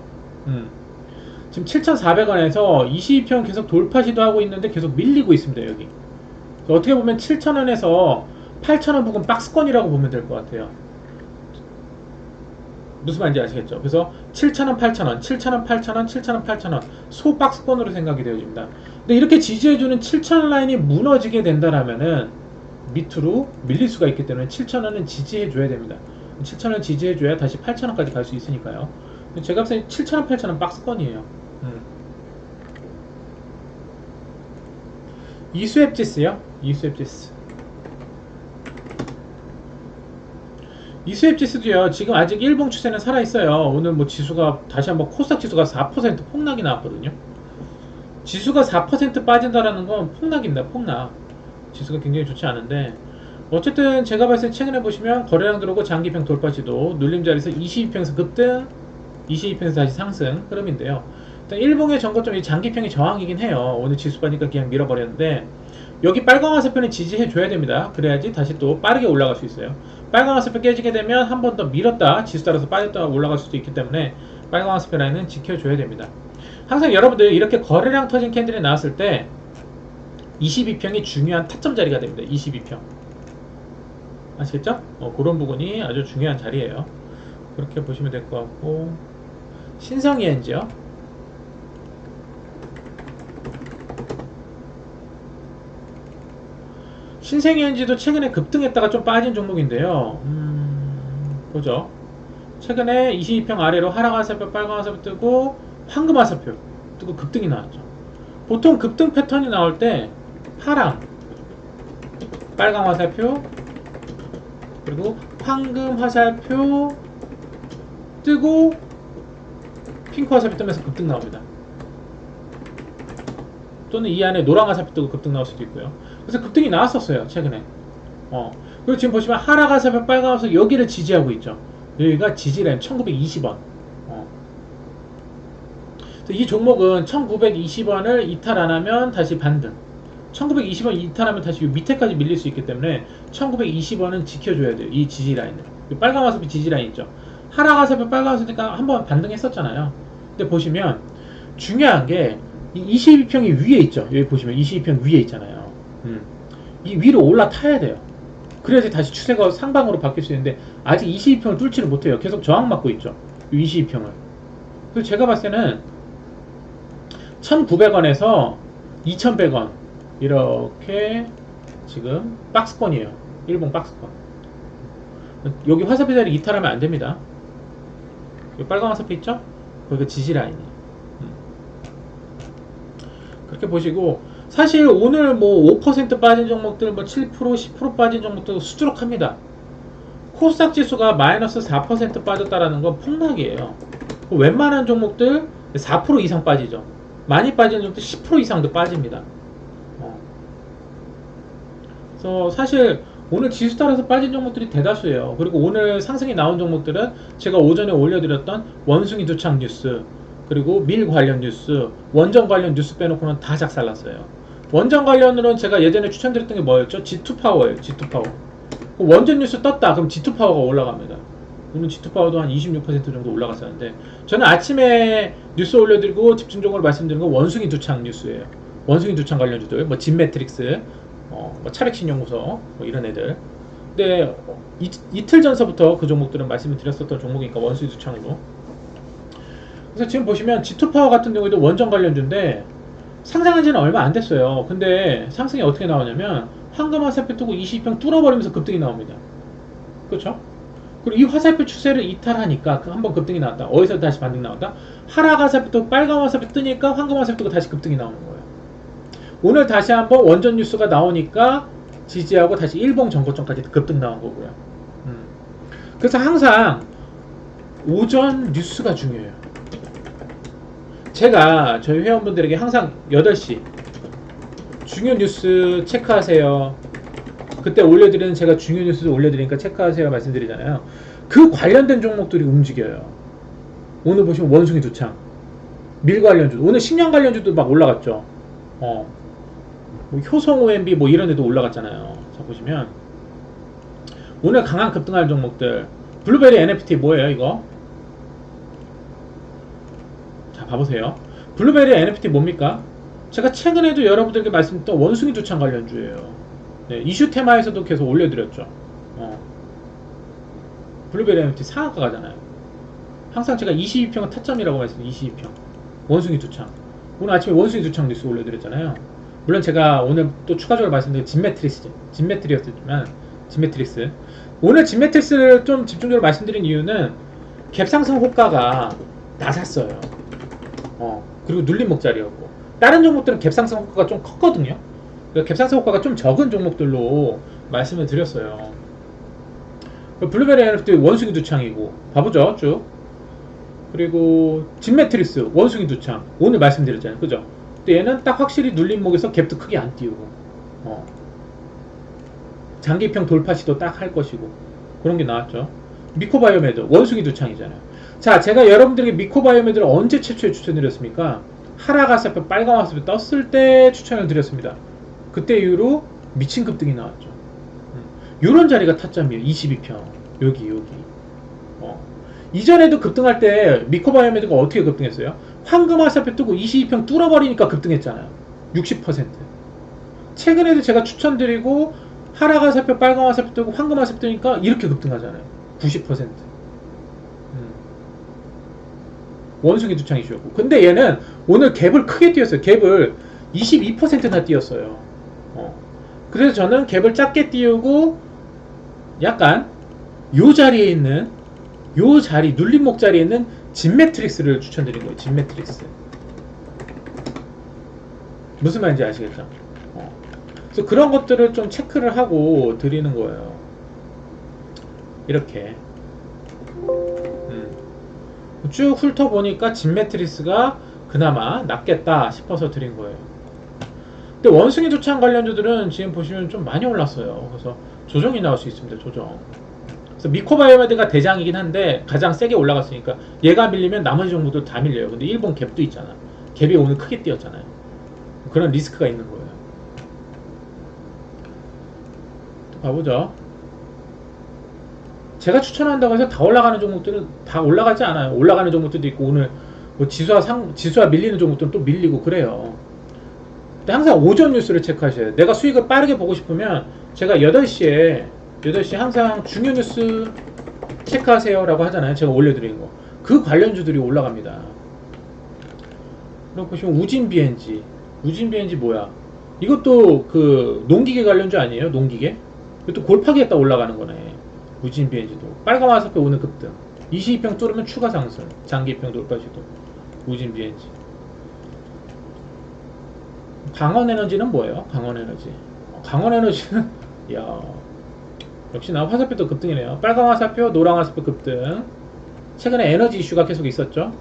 지금 7,400원에서 22평 계속 돌파 시도하고 있는데 계속 밀리고 있습니다. 여기 어떻게 보면 7,000원에서 8,000원 부근 박스권이라고 보면 될 것 같아요. 무슨 말인지 아시겠죠? 그래서 7,000원, 8,000원, 7,000원, 8,000원, 7,000원, 8,000원 소박스권으로 생각이 되어집니다. 근데 이렇게 지지해주는 7,000원 라인이 무너지게 된다라면은 밑으로 밀릴 수가 있기 때문에 7,000원은 지지해줘야 됩니다. 7,000원 지지해줘야 다시 8,000원까지 갈 수 있으니까요. 제가 봤을 때 7,000원, 8,000원 박스권이에요. 이수앱지스요? 이수앱지스도요 지금 아직 일봉 추세는 살아있어요. 오늘 뭐 지수가 다시 한번 코스닥 지수가 4% 폭락이 나왔거든요. 지수가 4% 빠진다라는 건 폭락입니다. 폭락. 지수가 굉장히 좋지 않은데 어쨌든 제가 봤을 때 최근에 보시면 거래량 들어오고 장기평 돌파 시도 눌림자리에서 22평에서 급등 22평에서 다시 상승 흐름인데요. 일단 일봉의 전고점 이 장기평이 저항이긴 해요. 오늘 지수 빠니까 그냥 밀어버렸는데 여기 빨간 화살표는 지지해 줘야 됩니다. 그래야지 다시 또 빠르게 올라갈 수 있어요. 빨간 화살표 깨지게 되면 한 번 더 밀었다 지수 따라서 빠졌다 올라갈 수도 있기 때문에 빨간 화살표 라인은 지켜줘야 됩니다. 항상 여러분들 이렇게 거래량 터진 캔들이 나왔을 때 22평이 중요한 타점 자리가 됩니다. 22평 아시겠죠? 그런 부분이 아주 중요한 자리예요. 그렇게 보시면 될 것 같고, 신성이엔지요. 신생이엔지도 최근에 급등했다가 좀 빠진 종목인데요. 보죠. 최근에 22평 아래로 하락 화살표, 빨간 화살표 뜨고 황금 화살표 뜨고 급등이 나왔죠. 보통 급등 패턴이 나올 때 파랑, 빨간 화살표, 그리고 황금 화살표 뜨고 핑크 화살표 뜨면서 급등 나옵니다. 또는 이 안에 노랑 화살표 뜨고 급등 나올 수도 있고요. 그래서 급등이 나왔었어요 최근에. 그리고 지금 보시면 하락 화살표, 빨간 화살표 여기를 지지하고 있죠. 여기가 지지라인 1920원. 이 종목은 1920원을 이탈 안하면 다시 반등, 1920원 이탈하면 다시 밑에까지 밀릴 수 있기 때문에 1920원은 지켜줘야 돼요. 이 지지라인을. 빨간 화살표 지지라인 있죠. 하락 화살표, 빨간 화살표가 한번 반등했었잖아요. 근데 보시면 중요한 게 이 22평이 위에 있죠. 여기 보시면 22평 위에 있잖아요. 이 위로 올라타야 돼요. 그래야지 다시 추세가 상방으로 바뀔 수 있는데 아직 22평을 뚫지를 못해요. 계속 저항 맞고 있죠. 이 22평을. 그래서 제가 봤을 때는 1900원에서 2100원 이렇게 지금 박스권이에요. 일본 박스권. 여기 화살표 자리 이탈하면 안됩니다. 여기 빨간 화살표 있죠? 거기가 지지라인이에요. 그렇게 보시고, 사실 오늘 뭐 5% 빠진 종목들, 뭐 7%, 10% 빠진 종목들 수두룩합니다. 코스닥 지수가 마이너스 4% 빠졌다라는 건 폭락이에요. 웬만한 종목들 4% 이상 빠지죠. 많이 빠지는 종목들 10% 이상도 빠집니다. 그래서 사실 오늘 지수 따라서 빠진 종목들이 대다수예요. 그리고 오늘 상승이 나온 종목들은 제가 오전에 올려드렸던 원숭이 두창 뉴스, 그리고 밀 관련 뉴스, 원전 관련 뉴스 빼놓고는 다 작살났어요. 원전 관련으로는 제가 예전에 추천드렸던 게 뭐였죠? G2파워예요. G2파워. 원전 뉴스 떴다 그럼 G2파워가 올라갑니다. 오늘 G2파워도 한 26% 정도 올라갔었는데, 저는 아침에 뉴스 올려드리고 집중적으로 말씀드린 건 원숭이 두창 뉴스예요. 원숭이 두창 관련주들, 뭐 진매트릭스, 뭐 차백신연구소, 뭐 이런 애들. 근데 이틀 전서부터 그 종목들은 말씀을 드렸었던 종목이니까 원숭이 두창으로. 그래서 지금 보시면 G2파워 같은 경우에도 원전 관련주인데 상장한 지는 얼마 안 됐어요. 근데 상승이 어떻게 나오냐면 황금 화살표 뜨고 22평 뚫어버리면서 급등이 나옵니다. 그렇죠? 그리고 이 화살표 추세를 이탈하니까 한번 급등이 나왔다. 어디서 다시 반등 나왔다? 하락 화살표 뜨고 빨간 화살표 뜨니까 황금 화살표 뜨고 다시 급등이 나오는 거예요. 오늘 다시 한번 원전 뉴스가 나오니까 지지하고 다시 일봉 전고점까지 급등 나온 거고요. 그래서 항상 오전 뉴스가 중요해요. 제가 저희 회원분들에게 항상 8시 중요 뉴스 체크하세요. 그때 올려드리는, 제가 중요 뉴스 올려드리니까 체크하세요 말씀드리잖아요. 그 관련된 종목들이 움직여요. 오늘 보시면 원숭이 두창, 밀 관련주, 오늘 식량 관련주도 막 올라갔죠. 뭐 효성 OMB 뭐 이런 데도 올라갔잖아요. 자 보시면 오늘 강한 급등할 종목들, 블루베리 NFT 뭐예요 이거? 자 봐보세요. 블루베리 NFT 뭡니까? 제가 최근에도 여러분들께 말씀드렸던 원숭이 두창 관련주예요. 네, 이슈 테마에서도 계속 올려드렸죠. 블루베리 NFT 상한가 가잖아요. 항상 제가 22평은 타점이라고 말씀드렸어요. 22평 원숭이 두창. 오늘 아침에 원숭이 두창 뉴스 올려드렸잖아요. 물론 제가 오늘 또 추가적으로 말씀드린 진매트리였지만 진매트릭스, 오늘 진매트릭스를 좀 집중적으로 말씀드린 이유는 갭상승 호가가 낮았어요. 그리고 눌림목 자리였고, 다른 종목들은 갭상승 호가가 좀 컸거든요. 그러니까 갭상승 호가가 좀 적은 종목들로 말씀을 드렸어요. 블루베리 NFT 원숭이 두창이고 봐보죠 쭉. 그리고 진매트릭스 원숭이 두창 오늘 말씀드렸잖아요. 그죠? 근데 얘는 딱 확실히 눌림목에서 갭도 크게 안 띄우고 장기평 돌파 시도 딱 할 것이고 그런 게 나왔죠. 미코바이오메드 원숭이 두창이잖아요. 자, 제가 여러분들에게 미코바이오메드를 언제 최초에 추천드렸습니까? 하락화살표 빨간 화살표 떴을 때 추천을 드렸습니다. 그때 이후로 미친 급등이 나왔죠. 요런 자리가 타점이에요. 22평 여기 이전에도 급등할 때 미코바이오메드가 어떻게 급등했어요? 황금 화살표 뜨고 22평 뚫어버리니까 급등했잖아요. 60%. 최근에도 제가 추천드리고 하락 화살표 빨간 화살표 뜨고 황금 화살표 뜨니까 이렇게 급등하잖아요. 90%. 원숭이 두창이 주었고, 근데 얘는 오늘 갭을 크게 띄었어요. 갭을 22%나 띄었어요. 그래서 저는 갭을 작게 띄우고 약간 요 자리에 있는 요 자리 눌림목 자리에 있는 진 매트릭스를 추천드린 거예요. 진 매트릭스. 무슨 말인지 아시겠죠? 그래서 그런 것들을 좀 체크를 하고 드리는 거예요. 이렇게 쭉 훑어보니까 진 매트리스가 그나마 낫겠다 싶어서 드린 거예요. 근데 원숭이 두창 관련주들은 지금 보시면 좀 많이 올랐어요. 그래서 조정이 나올 수 있습니다. 조정. 그래서 미코바이오메드가 대장이긴 한데 가장 세게 올라갔으니까 얘가 밀리면 나머지 종목도 다 밀려요. 근데 일본 갭도 있잖아. 갭이 오늘 크게 뛰었잖아요. 그런 리스크가 있는 거예요. 또 가보죠. 제가 추천한다고 해서 다 올라가는 종목들은 다 올라가지 않아요. 올라가는 종목들도 있고 오늘 뭐 지수와 밀리는 종목들은 또 밀리고 그래요. 근데 항상 오전 뉴스를 체크하셔야 돼요. 내가 수익을 빠르게 보고 싶으면 제가 8시에 항상 중요 뉴스 체크하세요 라고 하잖아요. 제가 올려드리는 거. 그 관련주들이 올라갑니다. 그리고 보시면 우진 BNG 뭐야? 이것도 그 농기계 관련주 아니에요? 농기계? 이것도 골파기에 딱 올라가는 거네. 우진 BNG도 빨간 화살표 오늘 급등 22평 뚫으면 추가 상승 장기평 돌파시도 우진 BNG. 강원에너지는 뭐예요? 강원에너지는 야 역시나 화살표도 급등이네요. 빨간 화살표 노란 화살표 급등. 최근에 에너지 이슈가 계속 있었죠.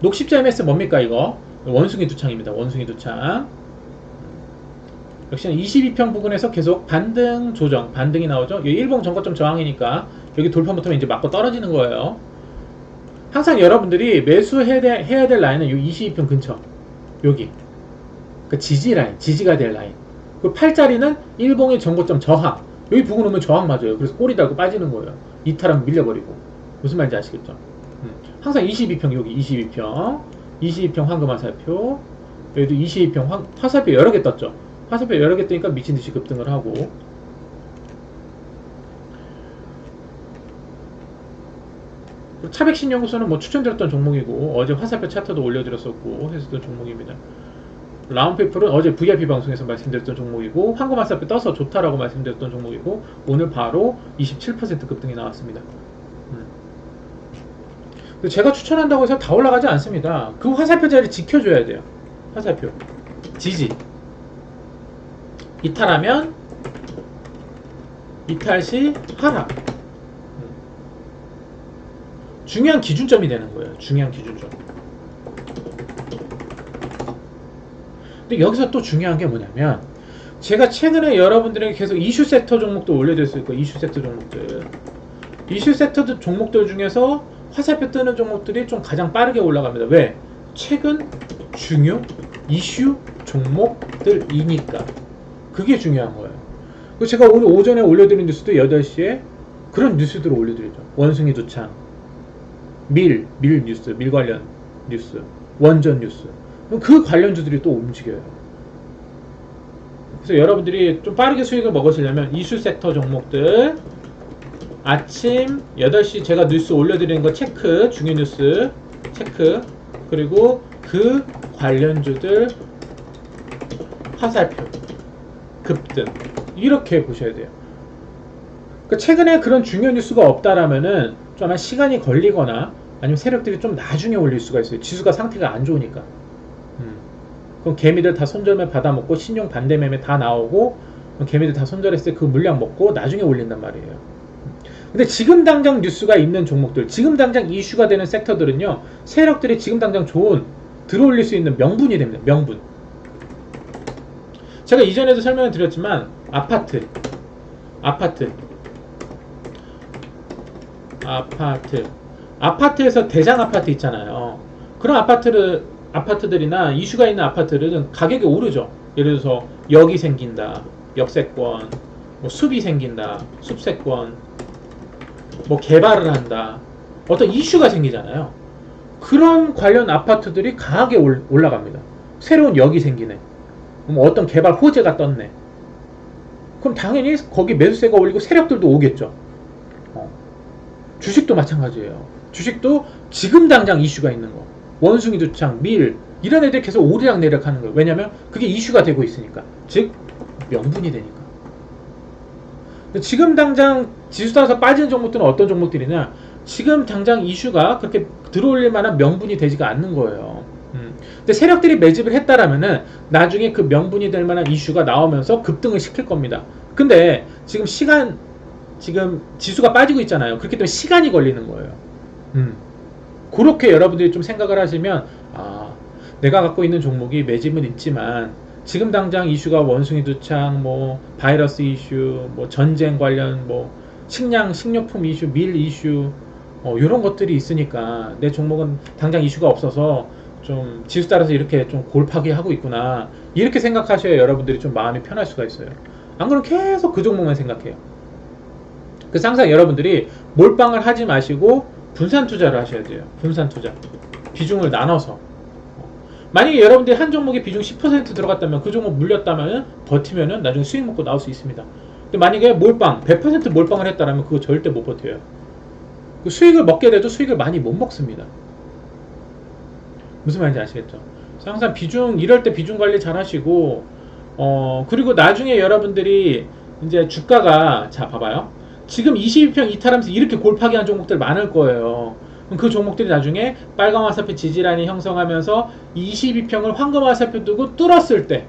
녹십자 MS 뭡니까 이거? 원숭이 두창입니다. 원숭이 두창. 역시나 22평 부근에서 계속 반등 조정, 반등이 나오죠. 여기 일봉 전고점 저항이니까 여기 돌파 못하면 이제 맞고 떨어지는 거예요. 항상 여러분들이 매수해야 될 라인은 이 22평 근처 여기 그 지지 라인, 지지가 될 라인. 그 8자리는 일봉의 전고점 저항. 여기 부근 오면 저항 맞아요. 그래서 꼬리 달고 빠지는 거예요. 이탈하면 밀려버리고. 무슨 말인지 아시겠죠? 항상 22평 여기 22평 황금 화살표. 여기도 22평 화살표 여러 개 떴죠. 화살표 여러 개 뜨니까 미친듯이 급등을 하고. 차백신연구소는 뭐 추천드렸던 종목이고 어제 화살표 차트도 올려드렸었고 했었던 종목입니다. 라운페이퍼는 어제 VIP 방송에서 말씀드렸던 종목이고 황금 화살표 떠서 좋다라고 말씀드렸던 종목이고 오늘 바로 27% 급등이 나왔습니다. 제가 추천한다고 해서 다 올라가지 않습니다. 그 화살표 자리 지켜줘야 돼요. 화살표 지지 이탈하면 이탈 시 하락. 중요한 기준점이 되는 거예요. 중요한 기준점. 근데 여기서 또 중요한 게 뭐냐면 제가 최근에 여러분들에게 계속 이슈 섹터 종목도 올려드렸을 거예요. 이슈 섹터 종목들. 이슈 섹터 종목들 중에서 화살표 뜨는 종목들이 좀 가장 빠르게 올라갑니다. 왜? 최근 중요 이슈 종목들이니까. 그게 중요한 거예요. 그리고 제가 오늘 오전에 올려드린 뉴스도 8시에 그런 뉴스들을 올려드리죠. 원숭이 두창, 밀 뉴스, 밀 관련 뉴스, 원전 뉴스. 그 관련주들이 또 움직여요. 그래서 여러분들이 좀 빠르게 수익을 먹으시려면 이슈 섹터 종목들 아침 8시 제가 뉴스 올려드리는 거 체크, 중요 뉴스 체크, 그리고 그 관련주들 화살표 급등 이렇게 보셔야 돼요. 그러니까 최근에 그런 중요 뉴스가 없다라면은 좀 아마 시간이 걸리거나 아니면 세력들이 좀 나중에 올릴 수가 있어요. 지수가 상태가 안 좋으니까. 그럼 개미들 다 손절매 받아먹고 신용 반대매매 다 나오고 개미들 다 손절했을 때 그 물량 먹고 나중에 올린단 말이에요. 근데 지금 당장 뉴스가 있는 종목들, 지금 당장 이슈가 되는 섹터들은요, 세력들이 지금 당장 좋은 들어올릴 수 있는 명분이 됩니다. 명분. 제가 이전에도 설명을 드렸지만 아파트 아파트에서 대장 아파트 있잖아요. 그런 아파트들이나 이슈가 있는 아파트들은 가격이 오르죠. 예를 들어서 역이 생긴다, 역세권, 뭐 숲이 생긴다, 숲세권, 뭐 개발을 한다, 어떤 이슈가 생기잖아요. 그런 관련 아파트들이 강하게 올라갑니다. 새로운 역이 생기네, 뭐 어떤 개발 호재가 떴네. 그럼 당연히 거기 매수세가 올리고 세력들도 오겠죠. 주식도 마찬가지예요. 주식도 지금 당장 이슈가 있는 거, 원숭이 두창, 밀, 이런 애들이 계속 오르락내리락 하는 거예요. 왜냐면 그게 이슈가 되고 있으니까. 즉 명분이 되니까. 지금 당장 지수 따라서 빠지는 종목들은 어떤 종목들이냐, 지금 당장 이슈가 그렇게 들어올릴 만한 명분이 되지가 않는 거예요. 근데 세력들이 매집을 했다라면은 나중에 그 명분이 될 만한 이슈가 나오면서 급등을 시킬 겁니다. 근데 지금 지금 지수가 빠지고 있잖아요. 그렇기 때문에 시간이 걸리는 거예요. 그렇게 여러분들이 좀 생각을 하시면, 내가 갖고 있는 종목이 매집은 있지만 지금 당장 이슈가 원숭이 두창, 뭐 바이러스 이슈, 뭐 전쟁 관련, 뭐 식료품 이슈, 밀 이슈, 이런 것들이 있으니까 내 종목은 당장 이슈가 없어서 좀 지수 따라서 이렇게 좀 골파기 하고 있구나, 이렇게 생각하셔야 여러분들이 좀 마음이 편할 수가 있어요. 안 그러면 계속 그 종목만 생각해요. 그래서 항상 여러분들이 몰빵을 하지 마시고 분산 투자를 하셔야 돼요. 분산 투자, 비중을 나눠서. 만약에 여러분들이 한 종목에 비중 10% 들어갔다면, 그 종목 물렸다면 버티면은 나중에 수익 먹고 나올 수 있습니다. 근데 만약에 100% 몰빵을 했다면 그거 절대 못 버텨요. 그 수익을 먹게 돼도 수익을 많이 못 먹습니다. 무슨 말인지 아시겠죠? 그래서 항상 이럴 때 비중 관리 잘 하시고, 그리고 나중에 여러분들이 이제 주가가, 자 봐봐요. 지금 22평 이탈하면서 이렇게 골파기 한 종목들 많을 거예요. 그럼 그 종목들이 나중에 빨간 화살표 지지라인이 형성하면서 22평을 황금 화살표 두고 뚫었을 때,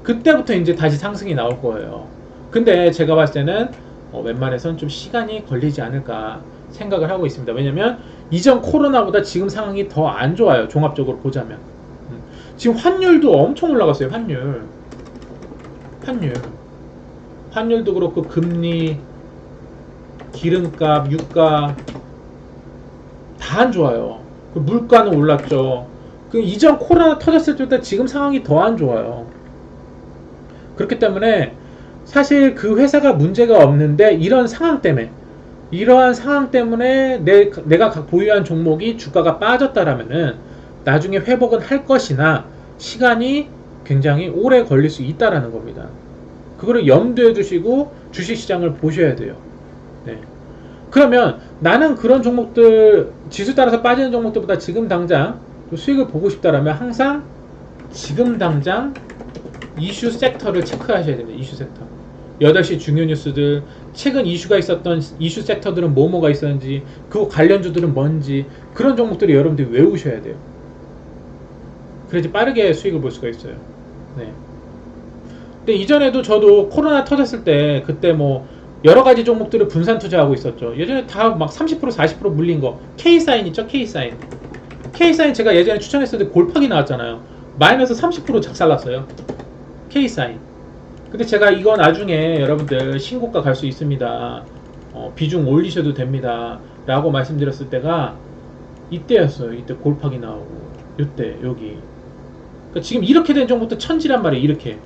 그때부터 이제 다시 상승이 나올 거예요. 근데 제가 봤을 때는 웬만해선 좀 시간이 걸리지 않을까 생각을 하고 있습니다. 왜냐면 이전 코로나보다 지금 상황이 더 안 좋아요. 종합적으로 보자면. 지금 환율도 엄청 올라갔어요. 환율도 그렇고, 금리, 기름값, 유가 다 안 좋아요. 물가는 올랐죠. 이전 코로나 터졌을 때보다 지금 상황이 더 안 좋아요. 그렇기 때문에 사실 그 회사가 문제가 없는데 이러한 상황 때문에 내가 보유한 종목이 주가가 빠졌다라면은 나중에 회복은 할 것이나 시간이 굉장히 오래 걸릴 수 있다라는 겁니다. 그거를 염두에 두시고 주식시장을 보셔야 돼요. 네. 그러면 나는 그런 종목들, 지수 따라서 빠지는 종목들보다 지금 당장 수익을 보고 싶다라면 항상 지금 당장 이슈 섹터를 체크하셔야 됩니다. 이슈 섹터. 8시 중요 뉴스들, 최근 이슈가 있었던 이슈 섹터들은 뭐가 있었는지, 그 관련주들은 뭔지, 그런 종목들을 여러분들이 외우셔야 돼요. 그래야지 빠르게 수익을 볼 수가 있어요. 네. 근데 이전에도 저도 코로나 터졌을 때 그때 뭐 여러가지 종목들을 분산 투자하고 있었죠. 예전에 다 막 30% 40% 물린 거, K사인 있죠? K사인 제가 예전에 추천했을 때 골팍이 나왔잖아요. 마이너스 30% 작살났어요. K사인. 근데 제가 이거 나중에 여러분들 신고가 갈 수 있습니다, 비중 올리셔도 됩니다 라고 말씀드렸을 때가 이때였어요. 이때 골팍이 나오고, 이때 여기. 그러니까 지금 이렇게 된 종목도 천지란 말이에요. 이렇게.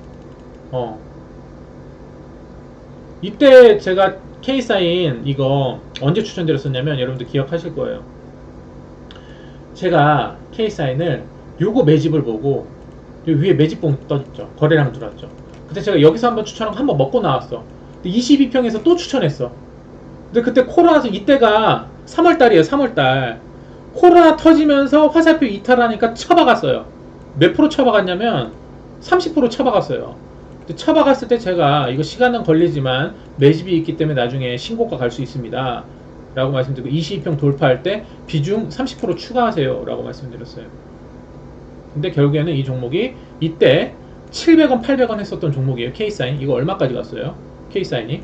이때 제가 K사인 이거 언제 추천드렸었냐면, 여러분들 기억하실 거예요. 제가 K사인을 요거 매집을 보고, 여기 위에 매집봉 떠있죠. 거래량 들어왔죠. 그때 제가 여기서 한번 추천하고 한번 먹고 나왔어. 근데 22평에서 또 추천했어. 근데 그때 코로나서, 이때가 3월달이에요. 3월달 코로나 터지면서 화살표 이탈하니까 쳐박았어요. 몇 프로 쳐박았냐면 30% 쳐박았어요. 근데 쳐박았을 때 제가 이거 시간은 걸리지만 매집이 있기 때문에 나중에 신고가 갈 수 있습니다 라고 말씀드리고, 22평 돌파할 때 비중 30% 추가하세요 라고 말씀드렸어요. 근데 결국에는 이 종목이 이때 700원 800원 했었던 종목이에요. K사인. 이거 얼마까지 갔어요? K사인이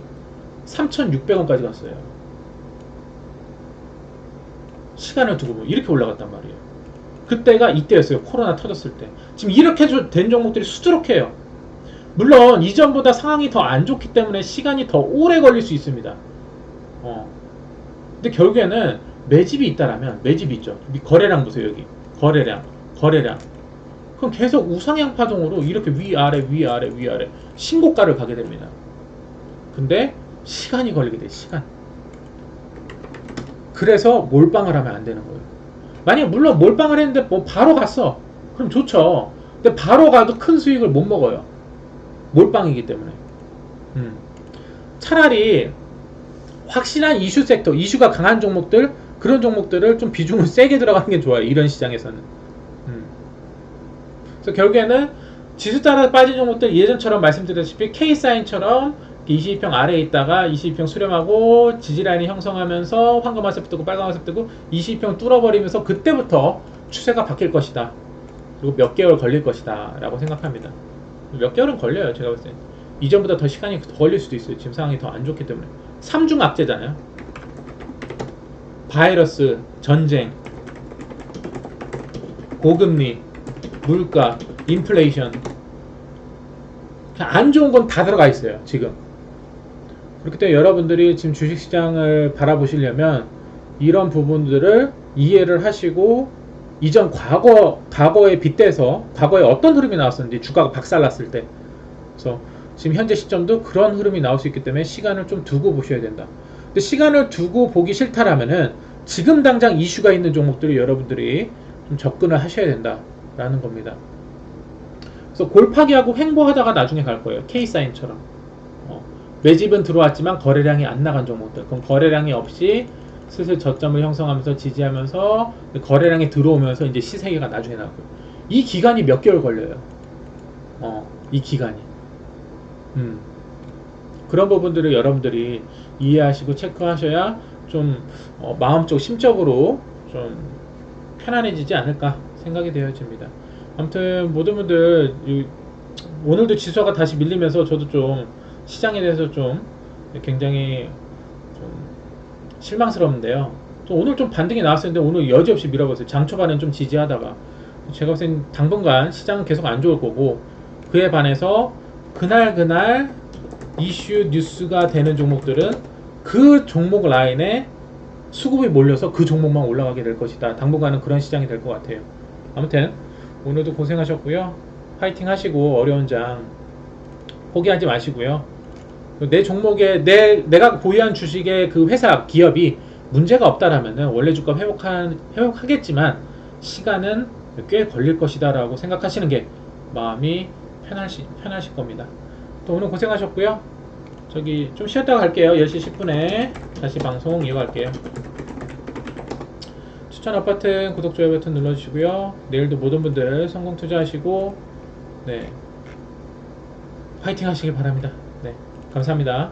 3,600원까지 갔어요. 시간을 두고 보면 이렇게 올라갔단 말이에요. 그때가 이때였어요. 코로나 터졌을 때. 지금 이렇게 된 종목들이 수두룩해요. 물론 이전보다 상황이 더 안 좋기 때문에 시간이 더 오래 걸릴 수 있습니다. 근데 결국에는 매집이 있다라면, 매집이 있죠. 거래량 보세요, 여기. 거래량. 그럼 계속 우상향 파동으로 이렇게 위아래, 위아래, 위아래 신고가를 가게 됩니다. 근데 시간이 걸리게 돼, 시간. 그래서 몰빵을 하면 안 되는 거예요. 만약 물론 몰빵을 했는데 뭐 바로 갔어. 그럼 좋죠. 근데 바로 가도 큰 수익을 못 먹어요. 몰빵이기 때문에. 차라리 확실한 이슈 섹터, 이슈가 강한 종목들, 그런 종목들을 좀 비중을 세게 들어가는 게 좋아요. 이런 시장에서는. 그래서 결국에는 지수 따라 빠진 종목들 예전처럼 말씀드렸다시피 K사인처럼 22평 아래에 있다가 22평 수렴하고 지지라인이 형성하면서 황금화색 뜨고 빨간화색 뜨고 22평 뚫어버리면서 그때부터 추세가 바뀔 것이다. 그리고 몇 개월 걸릴 것이다 라고 생각합니다. 몇 개월은 걸려요. 제가 봤을 때 이전보다 더 시간이 더 걸릴 수도 있어요. 지금 상황이 더 안 좋기 때문에. 삼중 악재잖아요. 바이러스, 전쟁, 고금리, 물가, 인플레이션. 안 좋은 건 다 들어가 있어요. 지금. 그렇기 때문에 여러분들이 지금 주식시장을 바라보시려면 이런 부분들을 이해를 하시고 이전 과거에 빗대서 과거에 어떤 흐름이 나왔었는지 주가가 박살났을 때, 그래서 지금 현재 시점도 그런 흐름이 나올 수 있기 때문에 시간을 좀 두고 보셔야 된다. 근데 시간을 두고 보기 싫다라면은 지금 당장 이슈가 있는 종목들을 여러분들이 좀 접근을 하셔야 된다라는 겁니다. 그래서 골파기하고 횡보하다가 나중에 갈 거예요. K사인처럼. 매집은 들어왔지만 거래량이 안 나간 종목들. 그럼 거래량이 없이 슬슬 저점을 형성하면서 지지하면서 거래량이 들어오면서 이제 시세가 나중에 나올 거예요. 이 기간이 몇 개월 걸려요. 이 기간이. 그런 부분들을 여러분들이 이해하시고 체크하셔야 좀 마음적, 심적으로 좀 편안해지지 않을까 생각이 되어집니다. 아무튼 모든 분들 오늘도 지수가 다시 밀리면서 저도 좀 시장에 대해서 좀 굉장히 좀 실망스러운데요. 또 오늘 좀 반등이 나왔었는데 오늘 여지없이 밀어버렸어요. 장 초반엔 좀 지지하다가 제가 봤을 땐 당분간 시장은 계속 안 좋을 거고, 그에 반해서 그날 이슈 뉴스가 되는 종목들은 그 종목 라인에 수급이 몰려서 그 종목만 올라가게 될 것이다. 당분간은 그런 시장이 될 것 같아요. 아무튼 오늘도 고생하셨고요. 파이팅 하시고 어려운 장 포기하지 마시고요. 내 종목에 내가 보유한 주식의 그 회사 기업이 문제가 없다라면은 원래 주가 회복하겠지만 시간은 꽤 걸릴 것이다라고 생각하시는 게 마음이 편하실 겁니다. 또 오늘 고생하셨고요. 저기 좀 쉬었다가 갈게요. 10시 10분에 다시 방송 이어갈게요. 추천 아파트 구독 좋아요 버튼 눌러주시고요. 내일도 모든 분들 성공 투자하시고 네 화이팅 하시길 바랍니다. 네 감사합니다.